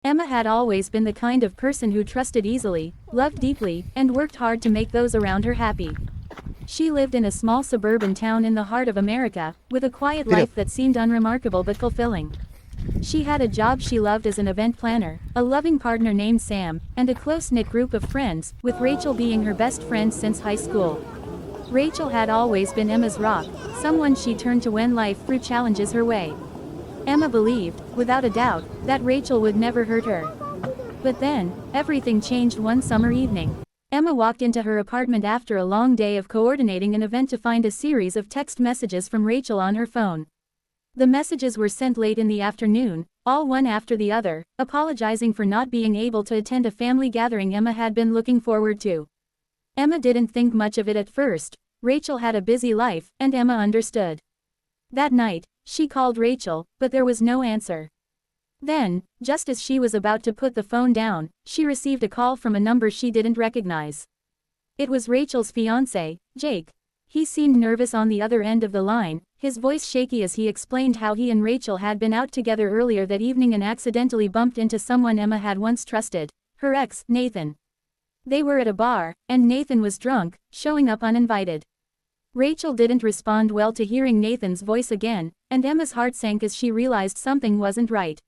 Emma had always been the kind of person who trusted easily, loved deeply, and worked hard to make those around her happy. She lived in a small suburban town in the heart of America, with a quiet life that seemed unremarkable but fulfilling. She had a job she loved as an event planner, a loving partner named Sam, and a close-knit group of friends, with Rachel being her best friend since high school. Rachel had always been Emma's rock, someone she turned to when life threw challenges her way. Emma believed, without a doubt, that Rachel would never hurt her. But then, everything changed one summer evening. Emma walked into her apartment after a long day of coordinating an event to find a series of text messages from Rachel on her phone. The messages were sent late in the afternoon, all one after the other, apologizing for not being able to attend a family gathering Emma had been looking forward to. Emma didn't think much of it at first. Rachel had a busy life, and Emma understood. That night, she called Rachel, but there was no answer. Then, just as she was about to put the phone down, she received a call from a number she didn't recognize. It was Rachel's fiancé, Jake. He seemed nervous on the other end of the line, his voice shaky as he explained how he and Rachel had been out together earlier that evening and accidentally bumped into someone Emma had once trusted, her ex, Nathan. They were at a bar, and Nathan was drunk, showing up uninvited. Rachel didn't respond well to hearing Nathan's voice again, and Emma's heart sank as she realized something wasn't right.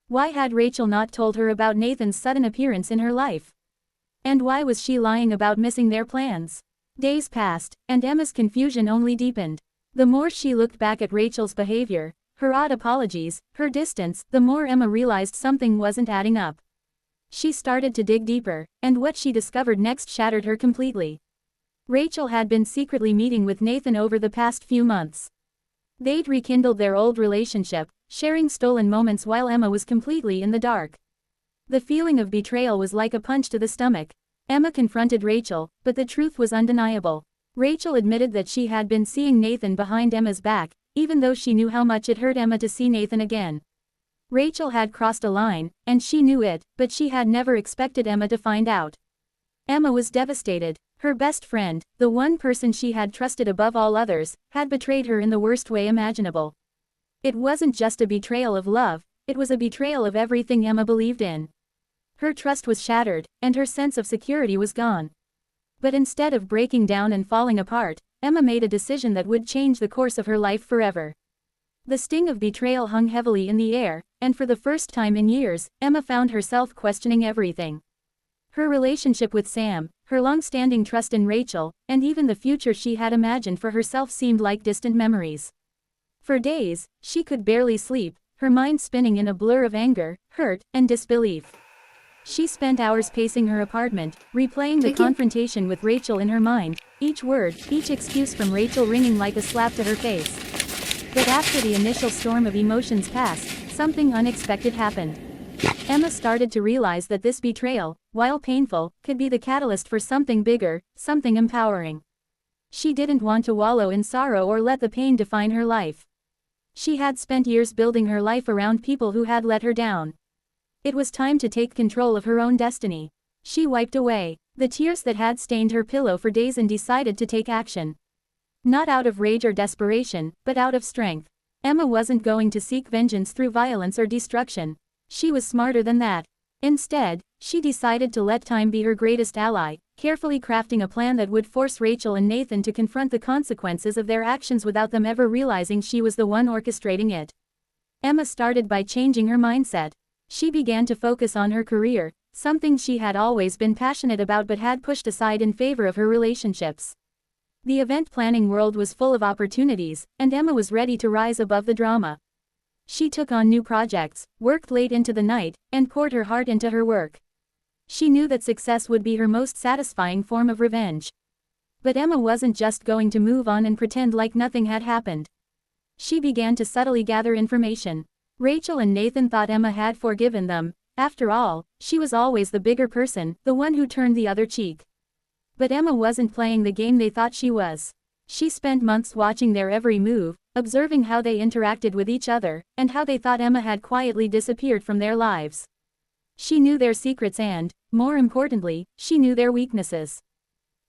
Why had Rachel not told her about Nathan's sudden appearance in her life? And why was she lying about missing their plans? Days passed, and Emma's confusion only deepened. The more she looked back at Rachel's behavior, her odd apologies, her distance, the more Emma realized something wasn't adding up. She started to dig deeper, and what she discovered next shattered her completely. Rachel had been secretly meeting with Nathan over the past few months. They'd rekindled their old relationship, sharing stolen moments while Emma was completely in the dark. The feeling of betrayal was like a punch to the stomach. Emma confronted Rachel, but the truth was undeniable. Rachel admitted that she had been seeing Nathan behind Emma's back, even though she knew how much it hurt Emma to see Nathan again. Rachel had crossed a line, and she knew it, but she had never expected Emma to find out. Emma was devastated. Her best friend, the one person she had trusted above all others, had betrayed her in the worst way imaginable. It wasn't just a betrayal of love, it was a betrayal of everything Emma believed in. Her trust was shattered, and her sense of security was gone. But instead of breaking down and falling apart, Emma made a decision that would change the course of her life forever. The sting of betrayal hung heavily in the air, and for the first time in years, Emma found herself questioning everything. Her relationship with Sam, her long-standing trust in Rachel, and even the future she had imagined for herself seemed like distant memories. For days, she could barely sleep, her mind spinning in a blur of anger, hurt, and disbelief. She spent hours pacing her apartment, replaying the confrontation with Rachel in her mind, each word, each excuse from Rachel ringing like a slap to her face. But after the initial storm of emotions passed, something unexpected happened. Emma started to realize that this betrayal, while painful, could be the catalyst for something bigger, something empowering. She didn't want to wallow in sorrow or let the pain define her life. She had spent years building her life around people who had let her down. It was time to take control of her own destiny. She wiped away the tears that had stained her pillow for days and decided to take action. Not out of rage or desperation, but out of strength. Emma wasn't going to seek vengeance through violence or destruction. She was smarter than that. Instead, she decided to let time be her greatest ally, carefully crafting a plan that would force Rachel and Nathan to confront the consequences of their actions without them ever realizing she was the one orchestrating it. Emma started by changing her mindset. She began to focus on her career, something she had always been passionate about but had pushed aside in favor of her relationships. The event planning world was full of opportunities, and Emma was ready to rise above the drama. She took on new projects, worked late into the night, and poured her heart into her work. She knew that success would be her most satisfying form of revenge. But Emma wasn't just going to move on and pretend like nothing had happened. She began to subtly gather information. Rachel and Nathan thought Emma had forgiven them. After all, she was always the bigger person, the one who turned the other cheek. But Emma wasn't playing the game they thought she was. She spent months watching their every move, observing how they interacted with each other, and how they thought Emma had quietly disappeared from their lives. She knew their secrets and, more importantly, she knew their weaknesses.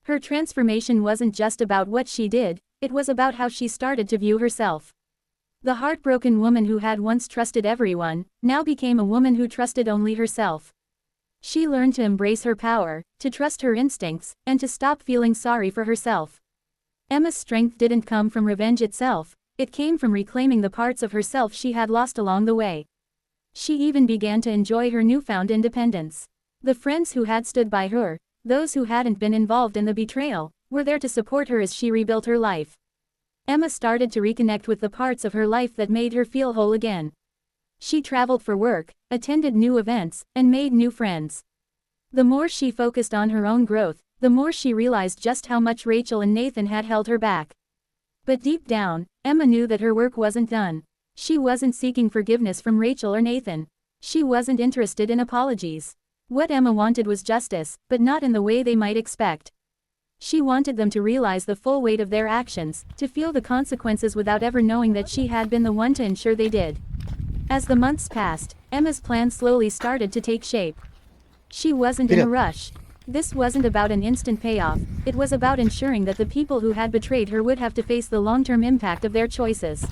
Her transformation wasn't just about what she did, it was about how she started to view herself. The heartbroken woman who had once trusted everyone, now became a woman who trusted only herself. She learned to embrace her power, to trust her instincts, and to stop feeling sorry for herself. Emma's strength didn't come from revenge itself, it came from reclaiming the parts of herself she had lost along the way. She even began to enjoy her newfound independence. The friends who had stood by her, those who hadn't been involved in the betrayal, were there to support her as she rebuilt her life. Emma started to reconnect with the parts of her life that made her feel whole again. She traveled for work, attended new events, and made new friends. The more she focused on her own growth, the more she realized just how much Rachel and Nathan had held her back. But deep down, Emma knew that her work wasn't done. She wasn't seeking forgiveness from Rachel or Nathan. She wasn't interested in apologies. What Emma wanted was justice, but not in the way they might expect. She wanted them to realize the full weight of their actions, to feel the consequences without ever knowing that she had been the one to ensure they did. As the months passed, Emma's plan slowly started to take shape. She wasn't in a rush. This wasn't about an instant payoff, it was about ensuring that the people who had betrayed her would have to face the long-term impact of their choices.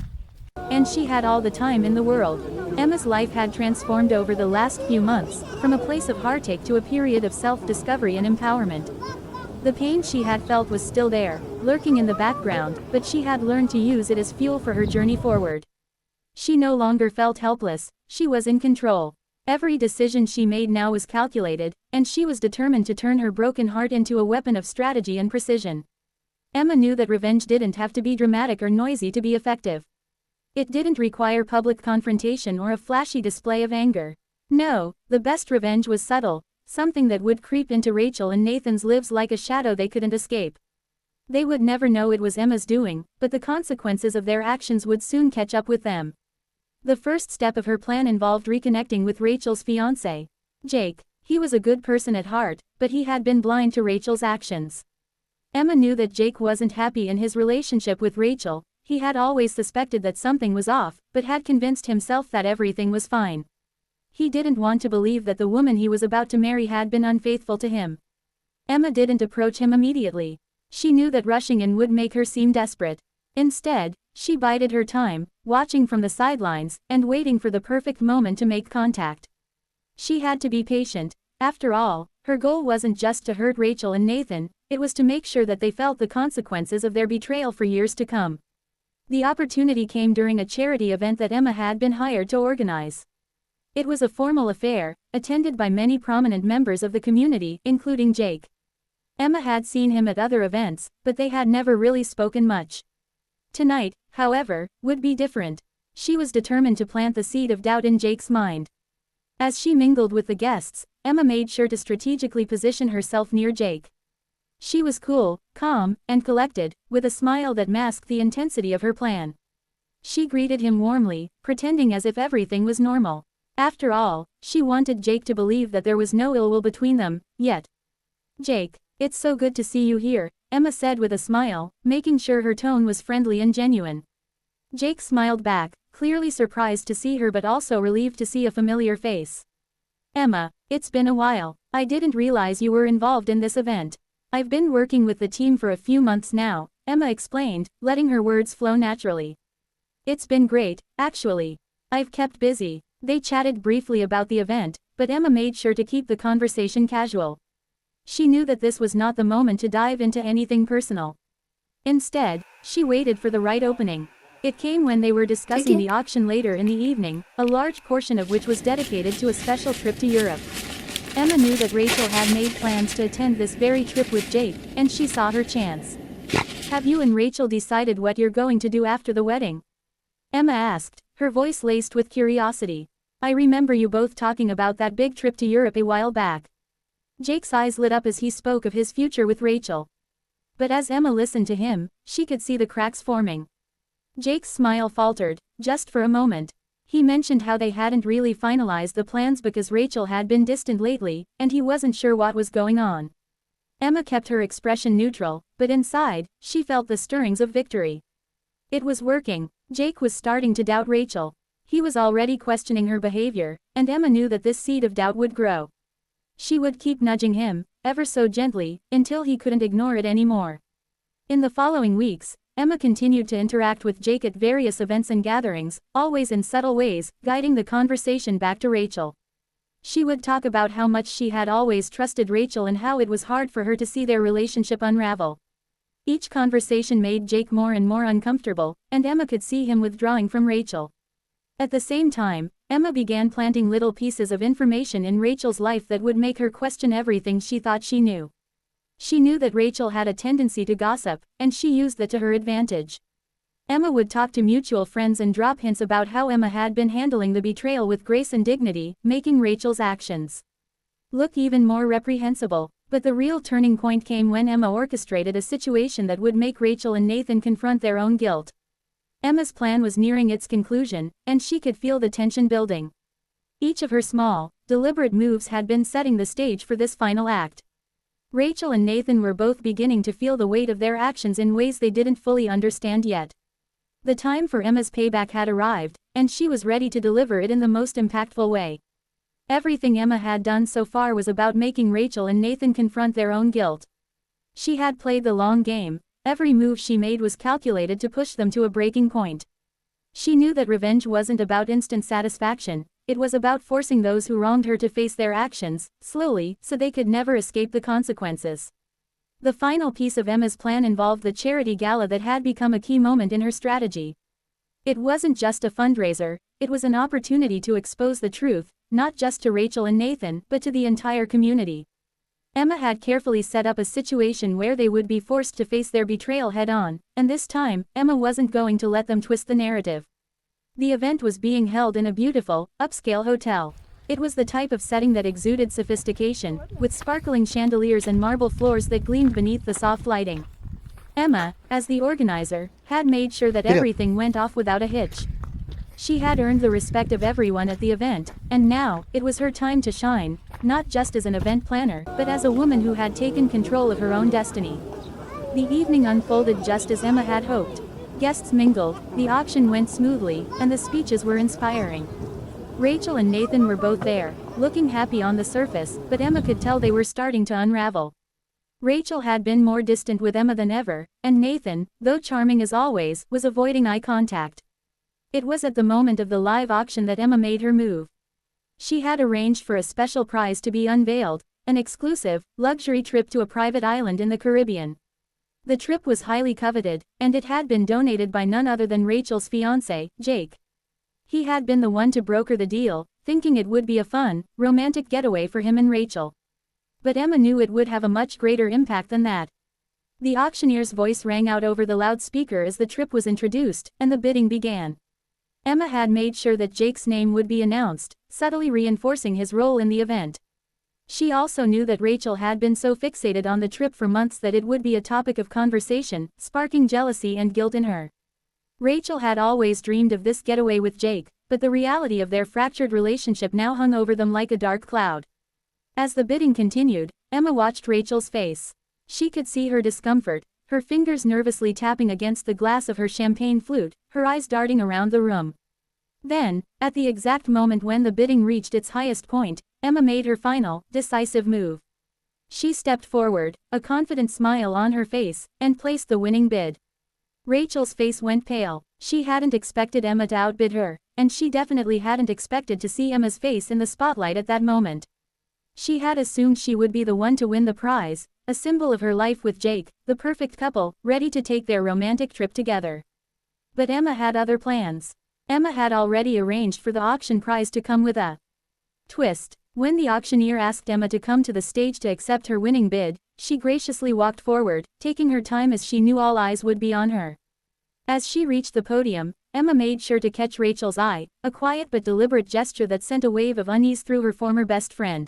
And she had all the time in the world. Emma's life had transformed over the last few months, from a place of heartache to a period of self-discovery and empowerment. The pain she had felt was still there, lurking in the background, but she had learned to use it as fuel for her journey forward. She no longer felt helpless, she was in control. Every decision she made now was calculated, and she was determined to turn her broken heart into a weapon of strategy and precision. Emma knew that revenge didn't have to be dramatic or noisy to be effective. It didn't require public confrontation or a flashy display of anger. No, the best revenge was subtle, something that would creep into Rachel and Nathan's lives like a shadow they couldn't escape. They would never know it was Emma's doing, but the consequences of their actions would soon catch up with them. The first step of her plan involved reconnecting with Rachel's fiancé, Jake. He was a good person at heart, but he had been blind to Rachel's actions. Emma knew that Jake wasn't happy in his relationship with Rachel. He had always suspected that something was off, but had convinced himself that everything was fine. He didn't want to believe that the woman he was about to marry had been unfaithful to him. Emma didn't approach him immediately. She knew that rushing in would make her seem desperate. Instead, she bided her time, watching from the sidelines, and waiting for the perfect moment to make contact. She had to be patient. After all, her goal wasn't just to hurt Rachel and Nathan, it was to make sure that they felt the consequences of their betrayal for years to come. The opportunity came during a charity event that Emma had been hired to organize. It was a formal affair, attended by many prominent members of the community, including Jake. Emma had seen him at other events, but they had never really spoken much. Tonight, however, would be different. She was determined to plant the seed of doubt in Jake's mind. As she mingled with the guests, Emma made sure to strategically position herself near Jake. She was cool, calm, and collected, with a smile that masked the intensity of her plan. She greeted him warmly, pretending as if everything was normal. After all, she wanted Jake to believe that there was no ill will between them, yet. "Jake, it's so good to see you here," Emma said with a smile, making sure her tone was friendly and genuine. Jake smiled back, clearly surprised to see her but also relieved to see a familiar face. "Emma, it's been a while. I didn't realize you were involved in this event. I've been working with the team for a few months now," Emma explained, letting her words flow naturally. "It's been great, actually. I've kept busy." They chatted briefly about the event, but Emma made sure to keep the conversation casual. She knew that this was not the moment to dive into anything personal. Instead, she waited for the right opening. It came when they were discussing the auction later in the evening, a large portion of which was dedicated to a special trip to Europe. Emma knew that Rachel had made plans to attend this very trip with Jake, and she saw her chance. "Have you and Rachel decided what you're going to do after the wedding?" Emma asked, her voice laced with curiosity. "I remember you both talking about that big trip to Europe a while back." Jake's eyes lit up as he spoke of his future with Rachel. But as Emma listened to him, she could see the cracks forming. Jake's smile faltered, just for a moment. He mentioned how they hadn't really finalized the plans because Rachel had been distant lately, and he wasn't sure what was going on. Emma kept her expression neutral, but inside, she felt the stirrings of victory. It was working. Jake was starting to doubt Rachel. He was already questioning her behavior, and Emma knew that this seed of doubt would grow. She would keep nudging him, ever so gently, until he couldn't ignore it anymore. In the following weeks, Emma continued to interact with Jake at various events and gatherings, always in subtle ways, guiding the conversation back to Rachel. She would talk about how much she had always trusted Rachel and how it was hard for her to see their relationship unravel. Each conversation made Jake more and more uncomfortable, and Emma could see him withdrawing from Rachel. At the same time, Emma began planting little pieces of information in Rachel's life that would make her question everything she thought she knew. She knew that Rachel had a tendency to gossip, and she used that to her advantage. Emma would talk to mutual friends and drop hints about how Emma had been handling the betrayal with grace and dignity, making Rachel's actions look even more reprehensible. But the real turning point came when Emma orchestrated a situation that would make Rachel and Nathan confront their own guilt. Emma's plan was nearing its conclusion, and she could feel the tension building. Each of her small, deliberate moves had been setting the stage for this final act. Rachel and Nathan were both beginning to feel the weight of their actions in ways they didn't fully understand yet. The time for Emma's payback had arrived, and she was ready to deliver it in the most impactful way. Everything Emma had done so far was about making Rachel and Nathan confront their own guilt. She had played the long game. Every move she made was calculated to push them to a breaking point. She knew that revenge wasn't about instant satisfaction, it was about forcing those who wronged her to face their actions, slowly, so they could never escape the consequences. The final piece of Emma's plan involved the charity gala that had become a key moment in her strategy. It wasn't just a fundraiser, it was an opportunity to expose the truth, not just to Rachel and Nathan, but to the entire community. Emma had carefully set up a situation where they would be forced to face their betrayal head-on, and this time, Emma wasn't going to let them twist the narrative. The event was being held in a beautiful, upscale hotel. It was the type of setting that exuded sophistication, with sparkling chandeliers and marble floors that gleamed beneath the soft lighting. Emma, as the organizer, had made sure that everything went off without a hitch. She had earned the respect of everyone at the event, and now, it was her time to shine, not just as an event planner, but as a woman who had taken control of her own destiny. The evening unfolded just as Emma had hoped. Guests mingled, the auction went smoothly, and the speeches were inspiring. Rachel and Nathan were both there, looking happy on the surface, but Emma could tell they were starting to unravel. Rachel had been more distant with Emma than ever, and Nathan, though charming as always, was avoiding eye contact. It was at the moment of the live auction that Emma made her move. She had arranged for a special prize to be unveiled, an exclusive, luxury trip to a private island in the Caribbean. The trip was highly coveted, and it had been donated by none other than Rachel's fiancé, Jake. He had been the one to broker the deal, thinking it would be a fun, romantic getaway for him and Rachel. But Emma knew it would have a much greater impact than that. The auctioneer's voice rang out over the loudspeaker as the trip was introduced, and the bidding began. Emma had made sure that Jake's name would be announced, subtly reinforcing his role in the event. She also knew that Rachel had been so fixated on the trip for months that it would be a topic of conversation, sparking jealousy and guilt in her. Rachel had always dreamed of this getaway with Jake, but the reality of their fractured relationship now hung over them like a dark cloud. As the bidding continued, Emma watched Rachel's face. She could see her discomfort, her fingers nervously tapping against the glass of her champagne flute, her eyes darting around the room. Then, at the exact moment when the bidding reached its highest point, Emma made her final, decisive move. She stepped forward, a confident smile on her face, and placed the winning bid. Rachel's face went pale. She hadn't expected Emma to outbid her, and she definitely hadn't expected to see Emma's face in the spotlight at that moment. She had assumed she would be the one to win the prize, a symbol of her life with Jake, the perfect couple, ready to take their romantic trip together. But Emma had other plans. Emma had already arranged for the auction prize to come with a twist. When the auctioneer asked Emma to come to the stage to accept her winning bid, she graciously walked forward, taking her time as she knew all eyes would be on her. As she reached the podium, Emma made sure to catch Rachel's eye, a quiet but deliberate gesture that sent a wave of unease through her former best friend.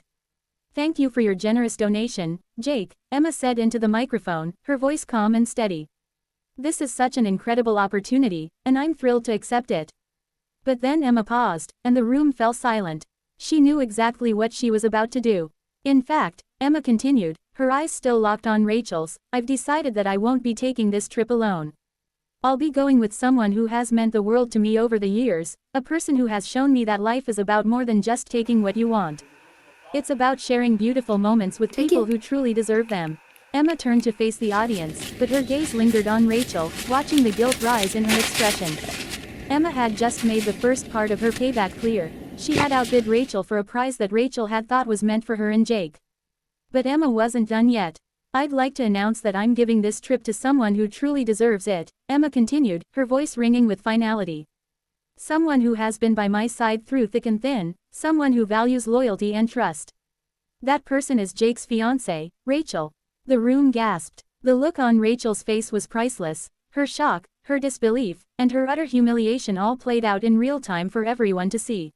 "Thank you for your generous donation, Jake," Emma said into the microphone, her voice calm and steady. "This is such an incredible opportunity, and I'm thrilled to accept it." But then Emma paused, and the room fell silent. She knew exactly what she was about to do. In fact, Emma continued, her eyes still locked on Rachel's, "I've decided that I won't be taking this trip alone. I'll be going with someone who has meant the world to me over the years, a person who has shown me that life is about more than just taking what you want. It's about sharing beautiful moments with people who truly deserve them." Emma turned to face the audience, but her gaze lingered on Rachel, watching the guilt rise in her expression. Emma had just made the first part of her payback clear. She had outbid Rachel for a prize that Rachel had thought was meant for her and Jake. But Emma wasn't done yet. "I'd like to announce that I'm giving this trip to someone who truly deserves it," Emma continued, her voice ringing with finality. "Someone who has been by my side through thick and thin, someone who values loyalty and trust. That person is Jake's fiancée, Rachel." The room gasped. The look on Rachel's face was priceless. Her shock, her disbelief, and her utter humiliation all played out in real time for everyone to see.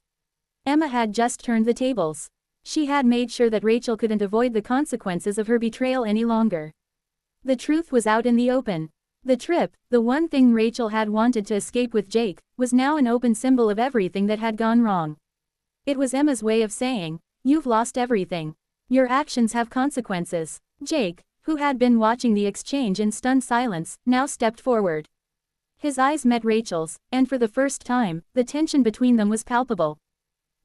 Emma had just turned the tables. She had made sure that Rachel couldn't avoid the consequences of her betrayal any longer. The truth was out in the open. The trip, the one thing Rachel had wanted to escape with Jake, was now an open symbol of everything that had gone wrong. It was Emma's way of saying, "You've lost everything. Your actions have consequences." Jake, who had been watching the exchange in stunned silence, now stepped forward. His eyes met Rachel's, and for the first time, the tension between them was palpable.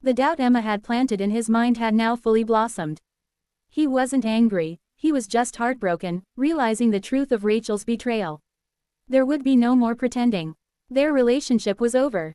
The doubt Emma had planted in his mind had now fully blossomed. He wasn't angry, he was just heartbroken, realizing the truth of Rachel's betrayal. There would be no more pretending. Their relationship was over.